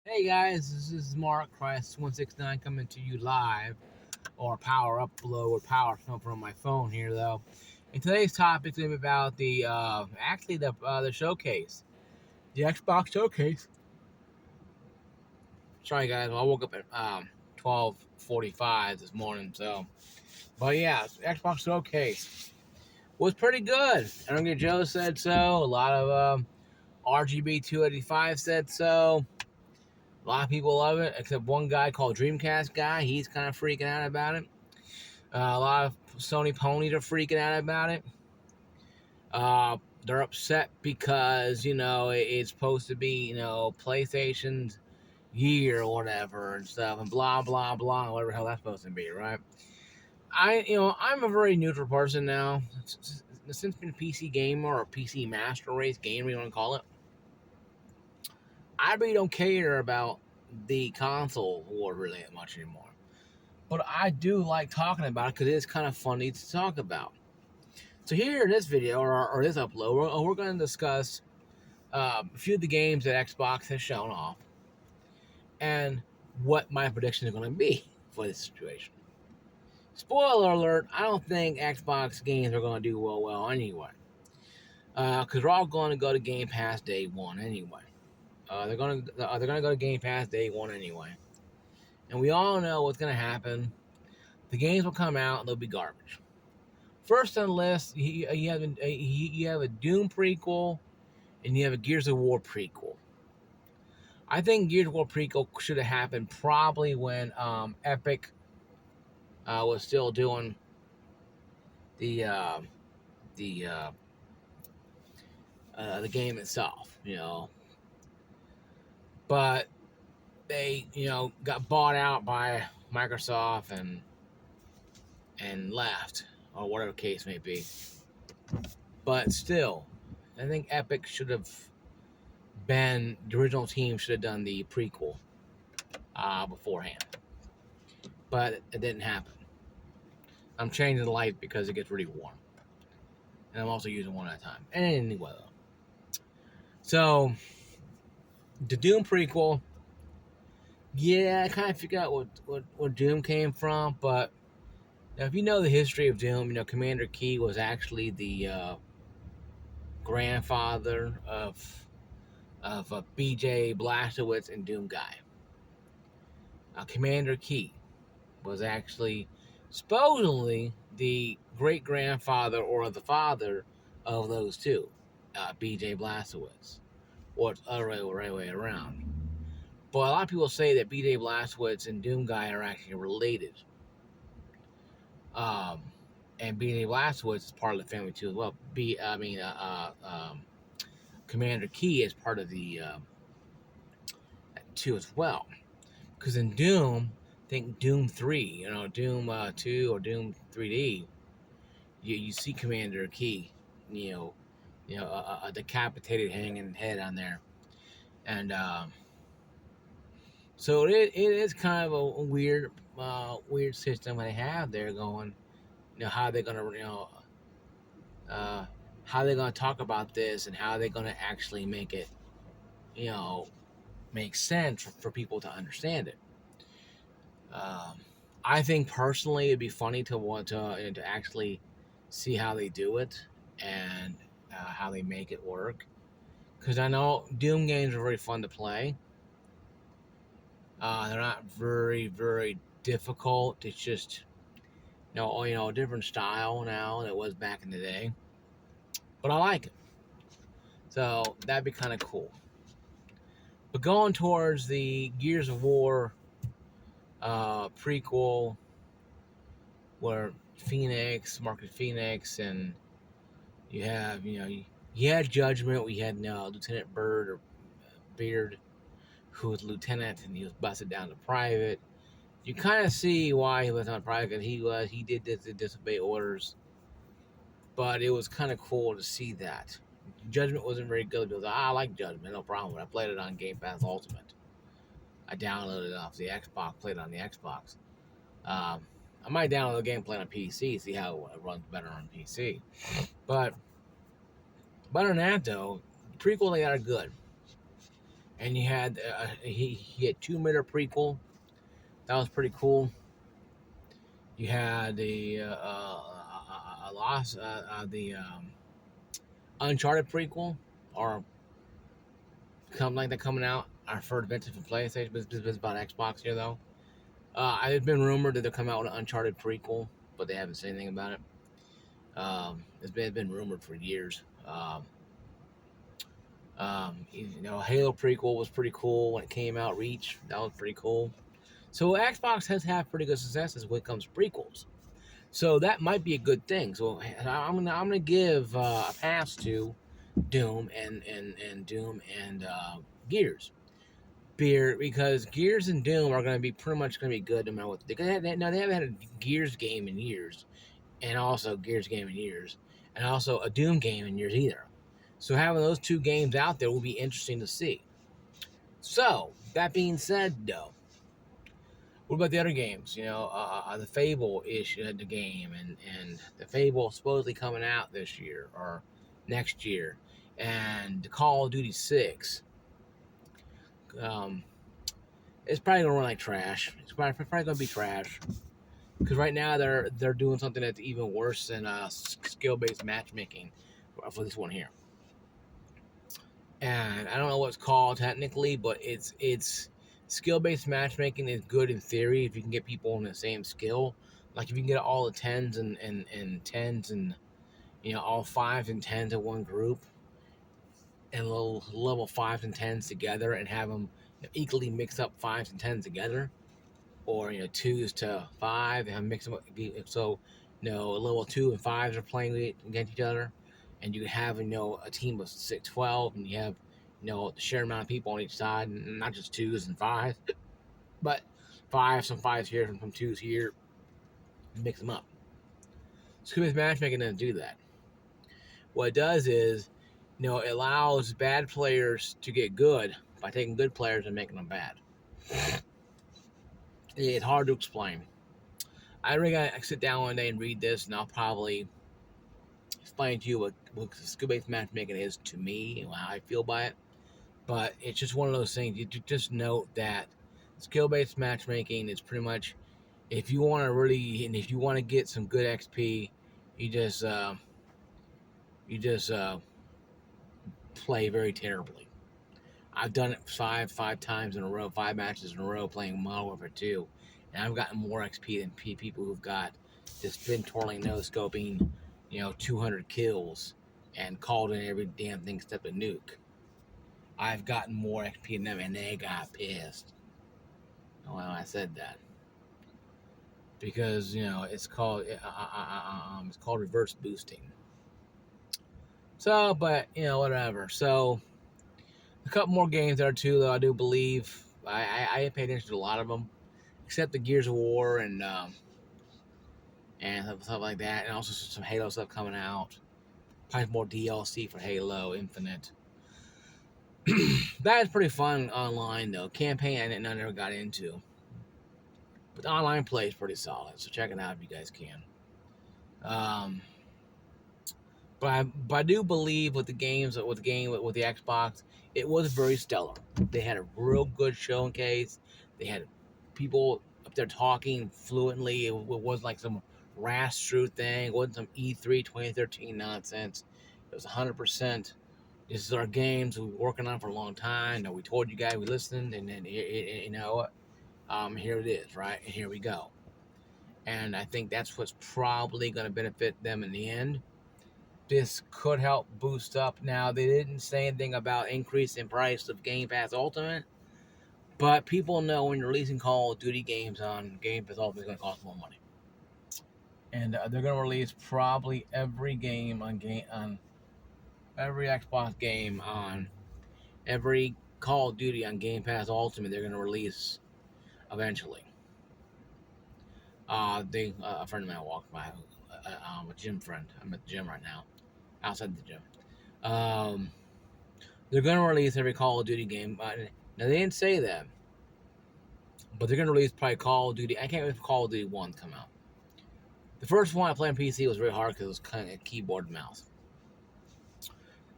Hey guys, this is Mark Christ 169 coming to you live, or power upload or power come from my phone here though. And today's topic is gonna be about the showcase, the Xbox showcase. Sorry guys, I woke up at 12:45 this morning, but yeah, Xbox showcase was pretty good. Ernie Joe said so. A lot of RGB 285 said so. A lot of people love it, except one guy called Dreamcast Guy. He's kind of freaking out about it. A lot of Sony ponies are freaking out about it. They're upset because it's supposed to be PlayStation's year or whatever and stuff and blah blah blah whatever the hell that's supposed to be, right? I'm a very neutral person now. Since being a PC gamer or PC master race gamer, you want to call it, I really don't care about the console war really that much anymore. But I do like talking about it because it's kind of funny to talk about. So here in this video or this upload, we're going to discuss a few of the games that Xbox has shown off and what my prediction is going to be for this situation. Spoiler alert: I don't think Xbox games are going to do well anyway, because they're all going to go to Game Pass day one anyway. They're going to go to Game Pass day one anyway, and we all know what's going to happen. The games will come out and they'll be garbage. First on the list, you have a Doom prequel and you have a Gears of War prequel. I think Gears of War prequel should have happened probably when Epic was still doing the uh, the uh, the game itself, But they got bought out by Microsoft and left, or whatever the case may be. But still, I think Epic should have been the original team should have done the prequel beforehand, but it didn't happen. I'm changing the light because it gets really warm, and I'm also using one at a time. Anyway, so the Doom prequel, yeah, I kind of figured out what Doom came from, but now if you know the history of Doom, Commander Key was actually the grandfather of BJ Blazkowicz and Doom Guy. Commander Key was actually supposedly the great grandfather or the father of those two, BJ Blazkowicz, or it's the other way around. But a lot of people say that BJ Blazkowicz and Doom Guy are actually related. And BJ Blazkowicz is part of the family too as well. Commander Key is part of the too as well. Because in Doom, I think Doom 3, Doom 2 or Doom 3D, you see Commander Key, a decapitated hanging head on there. And so it is kind of a weird system they have there going. How they're gonna how they're gonna talk about this and how they're gonna actually make it make sense for people to understand it. I think personally it'd be funny to want to actually see how they do it and how they make it work. Because I know Doom games are very fun to play. They're not very, very difficult. It's just a different style now than it was back in the day. But I like it. So that'd be kind of cool. But going towards the Gears of War prequel, where Marcus Phoenix, and you have, you had Judgment. We had Lieutenant Bird or Beard, who was lieutenant, and he was busted down to private. You kind of see why he was on private. He did disobey orders, but it was kind of cool to see that. Judgment wasn't very good because I like Judgment, no problem. I played it on Game Pass Ultimate. I downloaded it off the Xbox, played it on the Xbox. I might download the game, play it on PC, see how it runs better on PC. But other than that, though, the prequel they are good. And you had he had 2 minute prequel. That was pretty cool. You had the Uncharted prequel, or something like that coming out. I heard Vintage for PlayStation, but it's about Xbox here though. It's been rumored that they'll come out with an Uncharted prequel, but they haven't said anything about it. It's been rumored for years. Halo prequel was pretty cool when it came out. Reach, that was pretty cool. So Xbox has had pretty good successes when it comes to prequels. So that might be a good thing. So I'm gonna give a pass to Doom and Doom and Gears. Because Gears and Doom are going to be pretty much going to be good no matter what. They haven't had a Gears game in years, and also Gears game in years, and also a Doom game in years either. So having those two games out there will be interesting to see. So that being said, though, what about the other games? The Fable is the game, and the Fable supposedly coming out this year or next year, and the Call of Duty 6. Um, it's probably gonna run like trash. It's probably gonna be trash because right now they're doing something that's even worse than skill-based matchmaking for this one here. And I don't know what it's called technically, but it's skill-based matchmaking is good in theory if you can get people on the same skill. Like if you can get all the tens and tens and all fives and tens in one group, and little level fives and tens together, and have them equally mix up fives and tens together, or twos to five and mix them up. So level 2 and 5s are playing against each other, and you have a team of 12, and you have the shared amount of people on each side, and not just 2s and 5s, but some 5s here, some 2s here, and mix them up. Scuba's matchmaking doesn't do that. What it does is it allows bad players to get good by taking good players and making them bad. It's hard to explain. I really gotta sit down one day and read this, and I'll probably explain to you what skill-based matchmaking is to me and how I feel by it. But it's just one of those things. You just note that skill-based matchmaking is pretty much, if you want to get some good XP, you just play very terribly. I've done it five times in a row, 5 matches in a row playing Modern Warfare 2, and I've gotten more XP than people who've got just been twirling, no scoping, 200 kills and called in every damn thing except a nuke. I've gotten more XP than them, and they got pissed. Well, I said that because it's called reverse boosting. So, but whatever. So, a couple more games there too, though. I do believe I pay attention to a lot of them, except the Gears of War and stuff like that, and also some Halo stuff coming out. Probably more DLC for Halo Infinite. That is pretty fun online though. Campaign I never got into, but the online play is pretty solid. So check it out if you guys can. But I do believe with the Xbox, it was very stellar. They had a real good showcase. They had people up there talking fluently. It wasn't like some rash-through thing. It wasn't some E3 2013 nonsense. It was 100%. This is our games we've been working on for a long time. We told you guys, we listened, and then here it is, right? And here we go. And I think that's what's probably going to benefit them in the end. This could help boost up. Now, they didn't say anything about increase in price of Game Pass Ultimate, but people know when you're releasing Call of Duty games on Game Pass Ultimate, it's going to cost more money. And they're going to release probably every game on every Xbox game on every Call of Duty on Game Pass Ultimate. They're going to release eventually. A friend of mine walked by, a gym friend. I'm at the gym right now, outside the gym. They're going to release every Call of Duty game. Now, they didn't say that, but they're going to release probably Call of Duty. I can't wait for Call of Duty 1 to come out. The first one I played on PC was very hard because it was kind of keyboard and mouse.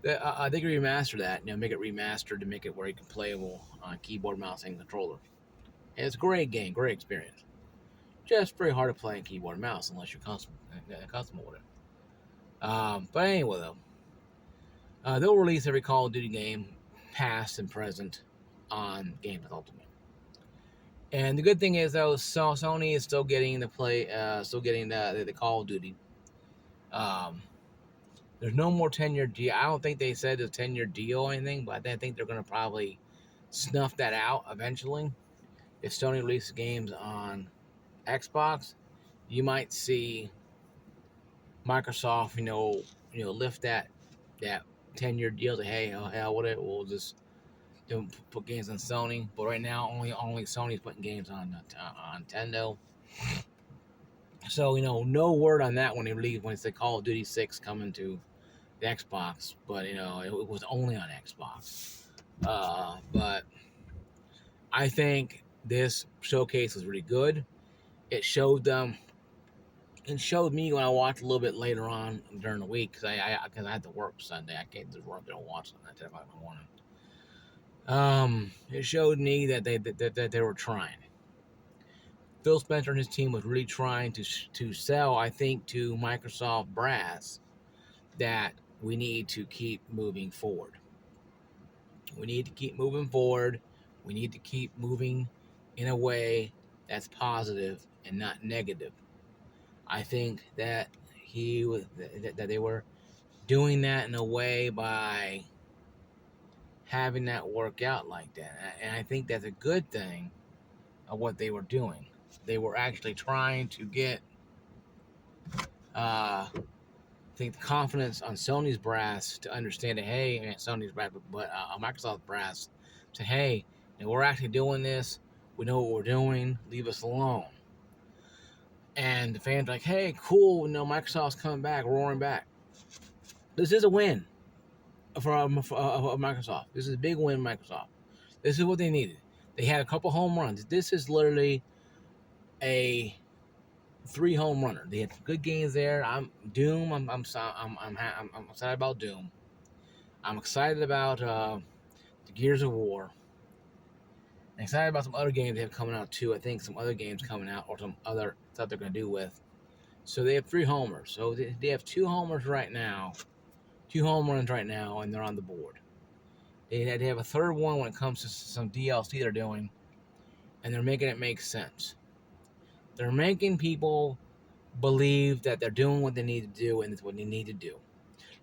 They can remaster that, make it remastered to make it where you can playable on keyboard, mouse, and controller. And it's a great game, great experience. Just very hard to play on keyboard and mouse unless you're custom with it. But anyway, though, they'll release every Call of Duty game, past and present, on Game Pass Ultimate. And the good thing is, though, Sony is still getting the Call of Duty. There's no more 10-year deal. I don't think they said a 10-year deal or anything, but I think they're going to probably snuff that out eventually. If Sony releases games on Xbox, you might see Microsoft, lift that 10-year deal to, hey, hell with it, we'll just put games on Sony. But right now, only Sony's putting games on Nintendo. So no word on that when they say Call of Duty 6 coming to the Xbox, but it was only on Xbox. But I think this showcase was really good. It showed them. It showed me when I watched a little bit later on during the week because I had to work Sunday. I can't just work there and watch it at 10 o'clock in the morning. It showed me that they were trying. Phil Spencer and his team was really trying to sell, I think, to Microsoft brass that we need to keep moving forward. We need to keep moving forward. We need to keep moving in a way that's positive and not negative. I think that that they were doing that in a way by having that work out like that. And I think that's a good thing of what they were doing. They were actually trying to get I think the confidence on Sony's brass to understand that, hey, Sony's brass, but Microsoft brass, to, hey, we're actually doing this. We know what we're doing. Leave us alone. And the fans are like, hey, cool. Microsoft's coming back, roaring back. This is a win for Microsoft. This is a big win, Microsoft. This is what they needed. They had a couple home runs. This is literally a 3 home runner. They had good games there. I'm excited about Doom. I'm excited about the Gears of War. I'm excited about some other games they have coming out too. I think some other games coming out or some other stuff they're going to do with. So they have 3 homers. So they have 2 homers right now. 2 home runs right now, and they're on the board. They have a third one when it comes to some DLC they're doing, and they're making it make sense. They're making people believe that they're doing what they need to do, and it's what they need to do.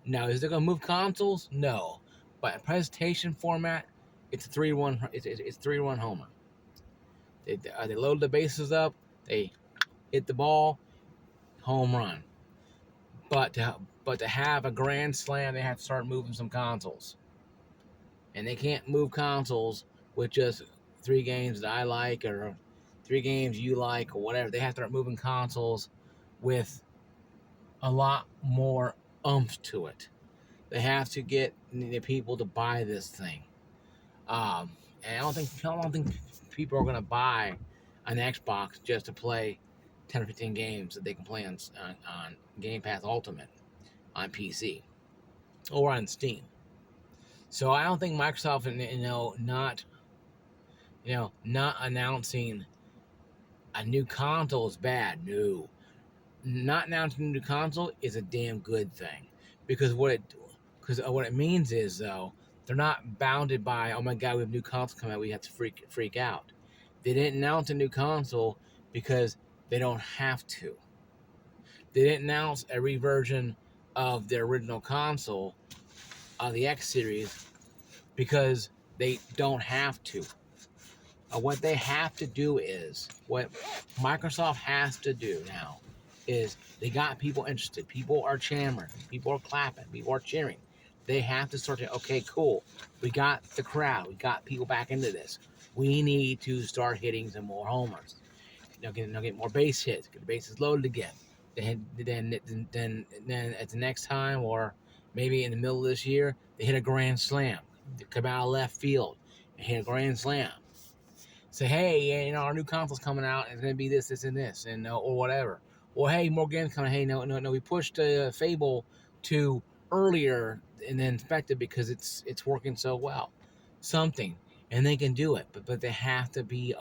Now, is it going to move consoles? No. But in presentation format, it's a 3-1. It's 3-1 homer. They load the bases up. They hit the ball. Home run. But to have a grand slam, they have to start moving some consoles. And they can't move consoles with just 3 games that I like or 3 games you like or whatever. They have to start moving consoles with a lot more oomph to it. They have to get the people to buy this thing. And I don't think people are going to buy an Xbox just to play 10 or 15 games that they can play on Game Pass Ultimate on PC or on Steam. So I don't think Microsoft, not announcing a new console is bad. No. Not announcing a new console is a damn good thing. Because what it means is, though, they're not bounded by, oh my God, we have new consoles coming out, we have to freak out. They didn't announce a new console because they don't have to. They didn't announce a reversion of their original console, the X series, because they don't have to. What they have to do is, what Microsoft has to do now is they got people interested. People are clamoring. People are clapping. People are cheering. They have to start to, okay, cool. We got the crowd. We got people back into this. We need to start hitting some more homers. Get more base hits. Get the bases loaded again. Then at the next time, or maybe in the middle of this year, they hit a grand slam. They come out of left field and hit a grand slam. Say, hey, our new console's coming out. It's going to be this, and this, and or whatever. Or, hey, more games coming. Hey, no, we pushed Fable to earlier and then inspect it because it's working so well, something, and they can do it. But they have to be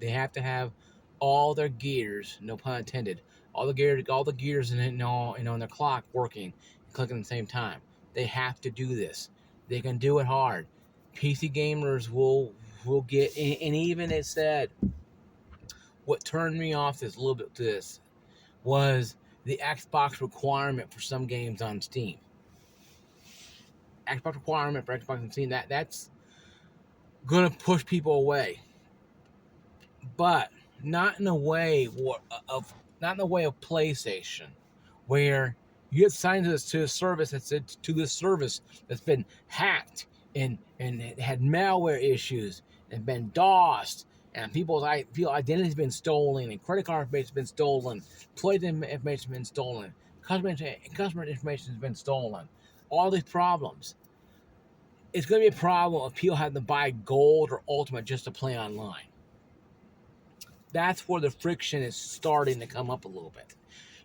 they have to have all their gears, no pun intended, all the gears in all in their clock working and clicking at the same time. They have to do this. They can do it hard. PC gamers will get, and even it said what turned me off this a little bit to this was the Xbox requirement for some games on Steam. Xbox requirement for Xbox on Steam, that's gonna push people away, but not in a way of not in the way of PlayStation, where you get signed to a service that's been hacked and had malware issues and been DOSed, and people's identity has been stolen, and credit card information has been stolen, plate information has been stolen, customer information has been stolen. All these problems. It's going to be a problem if people have to buy gold or ultimate just to play online. That's where the friction is starting to come up a little bit.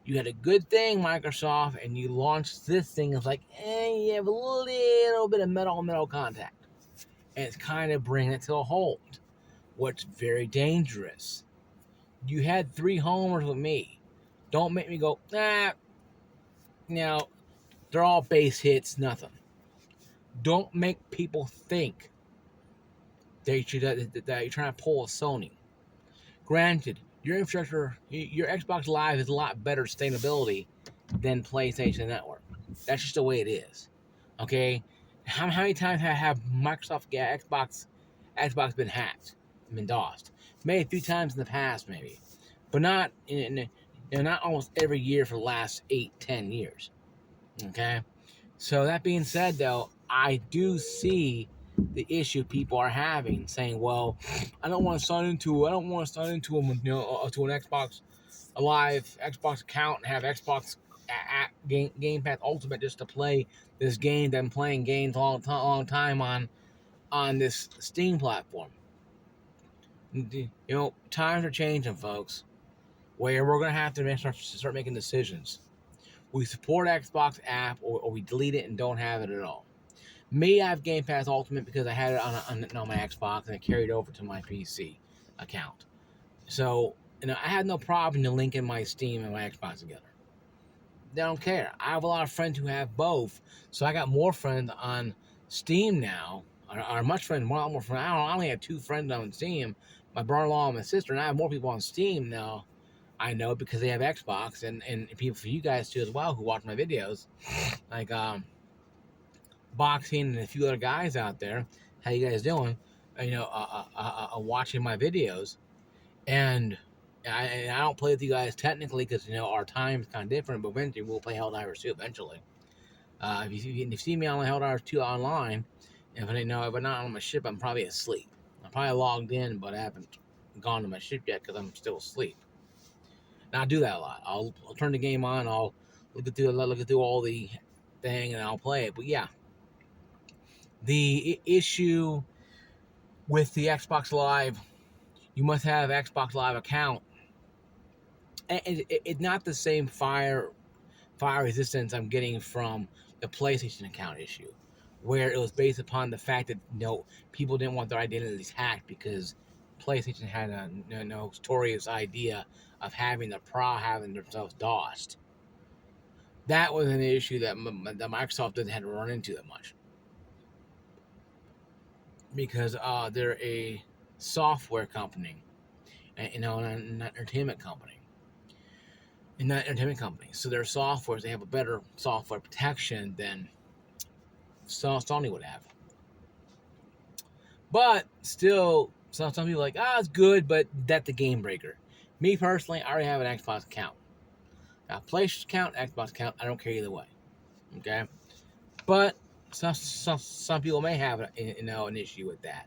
You had a good thing, Microsoft, and you launched this thing. It's like, you have a little bit of metal contact. And it's kind of bringing it to a halt, what's very dangerous. You had 3 homers with me. Don't make me go, now, they're all base hits, nothing. Don't make people think that you're trying to pull a Sony. Granted, your infrastructure, your Xbox Live is a lot better sustainability than PlayStation Network. That's just the way it is. Okay? How many times have Microsoft Xbox been hacked, been DOSed? Maybe a few times in the past, maybe, but not not almost every year for the last 8-10 years. Okay? So that being said, though, I do see the issue people are having, saying, "Well, I don't want to sign into to an Xbox Live Xbox account and have Xbox Game Pass Ultimate just to play this game that I'm playing games a long time on this Steam platform." Times are changing, folks. Where we're gonna have to start making decisions. We support Xbox app, or we delete it and don't have it at all. Me, I have Game Pass Ultimate because I had it on my Xbox and it carried over to my PC account. So, I had no problem to linking my Steam and my Xbox together. They don't care. I have a lot of friends who have both, so I got more friends on Steam now, or much friends, more friends. I only have 2 friends on Steam, my brother-in-law and my sister, and I have more people on Steam now. I know because they have Xbox, and people for you guys too as well who watch my videos, like Boxing and a few other guys out there. How you guys doing? Watching my videos, and I don't play with you guys technically because our time is kind of different. But eventually we'll play Helldivers 2 eventually. If you see me on Helldivers 2 online, if I'm not on my ship, I'm probably asleep. I'm probably logged in, but I haven't gone to my ship yet because I'm still asleep. And I do that a lot. I'll turn the game on. I'll look through all the thing, and I'll play it. But yeah, the issue with the Xbox Live, you must have Xbox Live account. And it's not the same fire resistance I'm getting from the PlayStation account issue, where it was based upon the fact that people didn't want their identities hacked because PlayStation had a notorious idea of having themselves DOSed. That was an issue that Microsoft didn't have to run into that much, because they're a software company, an entertainment company. And not entertainment company. So their softwares, they have a better software protection than Sony would have. But still, some people are like, it's good, but that's the game breaker. Me personally, I already have an Xbox account. Now, PlayStation account, Xbox account, I don't care either way. Okay? But some people may have an issue with that.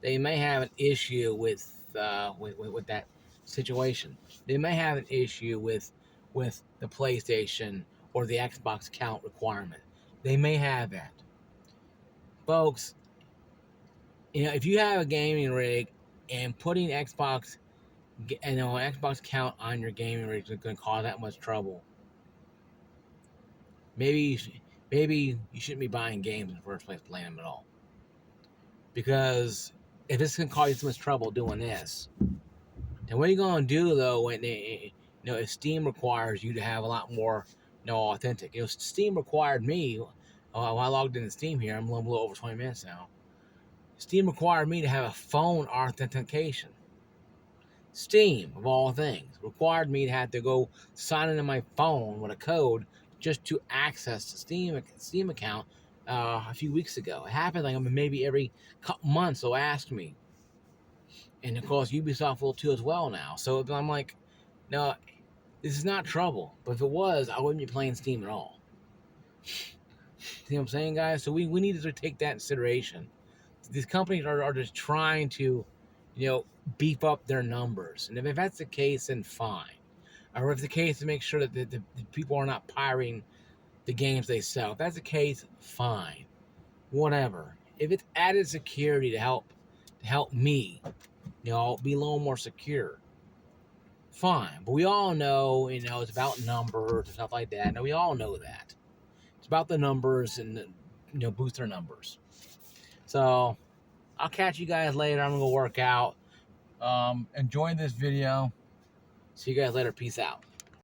They may have an issue with that situation. They may have an issue with the PlayStation or the Xbox account requirement. They may have that. Folks, if you have a gaming rig and putting Xbox account on your gaming rig is going to cause that much trouble, maybe maybe you shouldn't be buying games in the first place, playing them at all. Because if it's gonna cause you so much trouble doing this, then what are you gonna do though when if Steam requires you to have a lot more, authentic? Steam required me. When I logged into Steam here, I'm a little over 20 minutes now. Steam required me to have a phone authentication. Steam, of all things, required me to have to go sign into my phone with a code just to access the Steam account a few weeks ago. It happened like maybe every couple months they'll ask me. And of course, Ubisoft will too as well now. So I'm like, no, this is not trouble. But if it was, I wouldn't be playing Steam at all. See what I'm saying, guys? So we need to take that in consideration. These companies are just trying to, beef up their numbers. And if that's the case, then fine. Or if it's the case, to make sure that the people are not pirating the games they sell. If that's the case, fine. Whatever. If it's added security to help me, be a little more secure, fine. But we all know, it's about numbers and stuff like that. Now we all know that. It's about the numbers and, boost their numbers. So I'll catch you guys later. I'm going to go work out. Enjoy this video. See you guys later. Peace out.